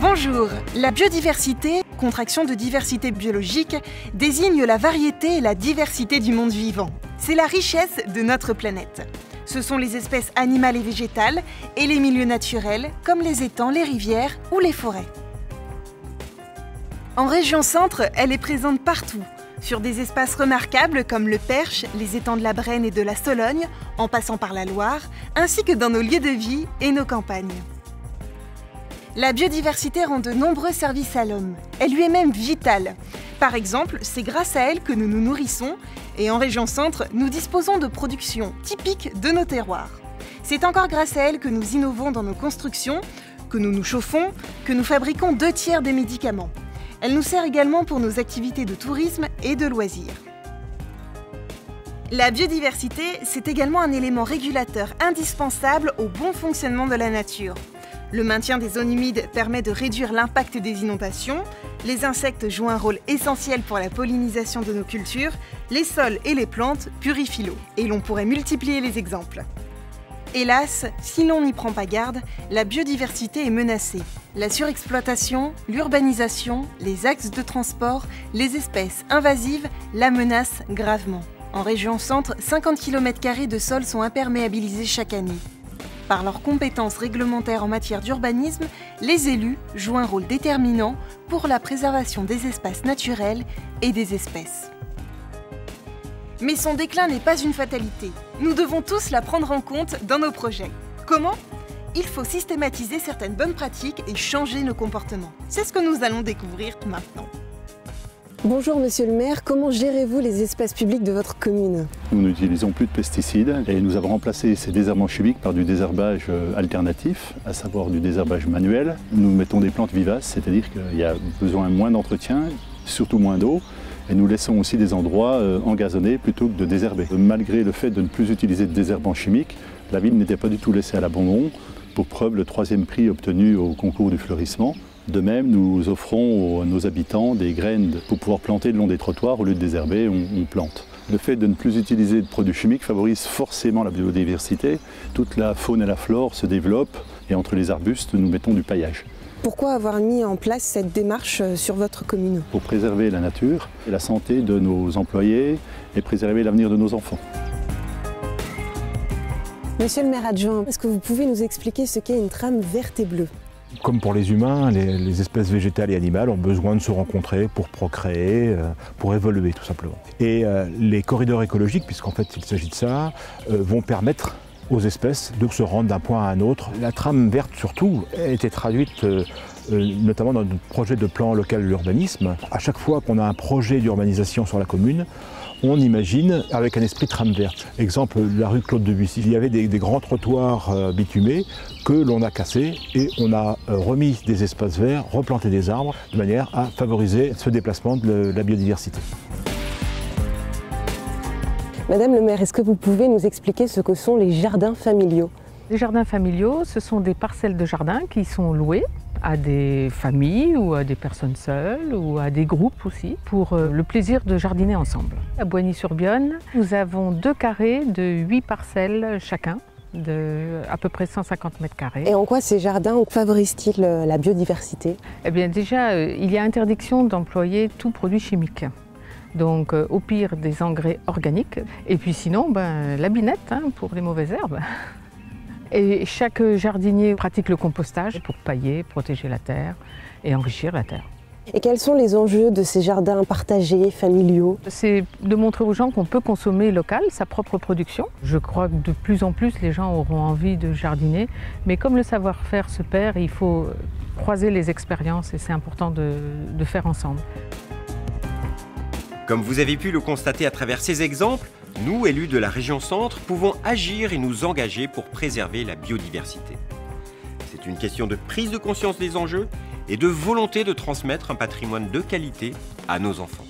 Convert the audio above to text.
Bonjour, la biodiversité, contraction de diversité biologique, désigne la variété et la diversité du monde vivant. C'est la richesse de notre planète. Ce sont les espèces animales et végétales et les milieux naturels comme les étangs, les rivières ou les forêts. En région centre, elle est présente partout, sur des espaces remarquables comme le Perche, les étangs de la Brenne et de la Sologne, en passant par la Loire, ainsi que dans nos lieux de vie et nos campagnes. La biodiversité rend de nombreux services à l'homme. Elle lui est même vitale. Par exemple, c'est grâce à elle que nous nous nourrissons et en région centre, nous disposons de productions typiques de nos terroirs. C'est encore grâce à elle que nous innovons dans nos constructions, que nous nous chauffons, que nous fabriquons 2/3 des médicaments. Elle nous sert également pour nos activités de tourisme et de loisirs. La biodiversité, c'est également un élément régulateur indispensable au bon fonctionnement de la nature. Le maintien des zones humides permet de réduire l'impact des inondations, les insectes jouent un rôle essentiel pour la pollinisation de nos cultures, les sols et les plantes purifient l'eau. Et l'on pourrait multiplier les exemples. Hélas, si l'on n'y prend pas garde, la biodiversité est menacée. La surexploitation, l'urbanisation, les axes de transport, les espèces invasives la menacent gravement. En région centre, 50 km² de sols sont imperméabilisés chaque année. Par leurs compétences réglementaires en matière d'urbanisme, les élus jouent un rôle déterminant pour la préservation des espaces naturels et des espèces. Mais son déclin n'est pas une fatalité. Nous devons tous la prendre en compte dans nos projets. Comment ? Il faut systématiser certaines bonnes pratiques et changer nos comportements. C'est ce que nous allons découvrir maintenant. Bonjour Monsieur le maire, comment gérez-vous les espaces publics de votre commune? Nous n'utilisons plus de pesticides et nous avons remplacé ces désherbants chimiques par du désherbage alternatif, à savoir du désherbage manuel. Nous mettons des plantes vivaces, c'est-à-dire qu'il y a besoin moins d'entretien, surtout moins d'eau. Et nous laissons aussi des endroits engazonnés plutôt que de désherber. Malgré le fait de ne plus utiliser de désherbants chimiques, la ville n'était pas du tout laissée à l'abandon. Pour preuve, le 3e prix obtenu au concours du fleurissement. De même, nous offrons à nos habitants des graines pour pouvoir planter le long des trottoirs. Au lieu de désherber, on plante. Le fait de ne plus utiliser de produits chimiques favorise forcément la biodiversité. Toute la faune et la flore se développent et entre les arbustes, nous mettons du paillage. Pourquoi avoir mis en place cette démarche sur votre commune? Pour préserver la nature et la santé de nos employés et préserver l'avenir de nos enfants. Monsieur le maire adjoint, est-ce que vous pouvez nous expliquer ce qu'est une trame verte et bleue? Comme pour les humains, les espèces végétales et animales ont besoin de se rencontrer pour procréer, pour évoluer tout simplement. Et les corridors écologiques, puisqu'en fait il s'agit de ça, vont permettre aux espèces de se rendre d'un point à un autre. La trame verte surtout a été traduite notamment dans notre projet de plan local de l'urbanisme. À chaque fois qu'on a un projet d'urbanisation sur la commune, on imagine avec un esprit trame verte. Exemple, la rue Claude Debussy. Il y avait des grands trottoirs bitumés que l'on a cassés et on a remis des espaces verts, replanté des arbres de manière à favoriser ce déplacement de la biodiversité. Madame le maire, est-ce que vous pouvez nous expliquer ce que sont les jardins familiaux? Les jardins familiaux, ce sont des parcelles de jardin qui sont louées à des familles ou à des personnes seules ou à des groupes aussi pour le plaisir de jardiner ensemble. À Boigny-sur-Bionne, nous avons 2 carrés de 8 parcelles chacun de à peu près 150 m². Et en quoi ces jardins favorisent-ils la biodiversité? Eh bien déjà, il y a interdiction d'employer tout produit chimique. Donc au pire des engrais organiques et puis sinon la binette pour les mauvaises herbes. Et chaque jardinier pratique le compostage pour pailler, protéger la terre et enrichir la terre. Et quels sont les enjeux de ces jardins partagés, familiaux? C'est de montrer aux gens qu'on peut consommer local, sa propre production. Je crois que de plus en plus les gens auront envie de jardiner, mais comme le savoir-faire se perd, il faut croiser les expériences et c'est important de faire ensemble. Comme vous avez pu le constater à travers ces exemples, nous, élus de la région centre, pouvons agir et nous engager pour préserver la biodiversité. C'est une question de prise de conscience des enjeux et de volonté de transmettre un patrimoine de qualité à nos enfants.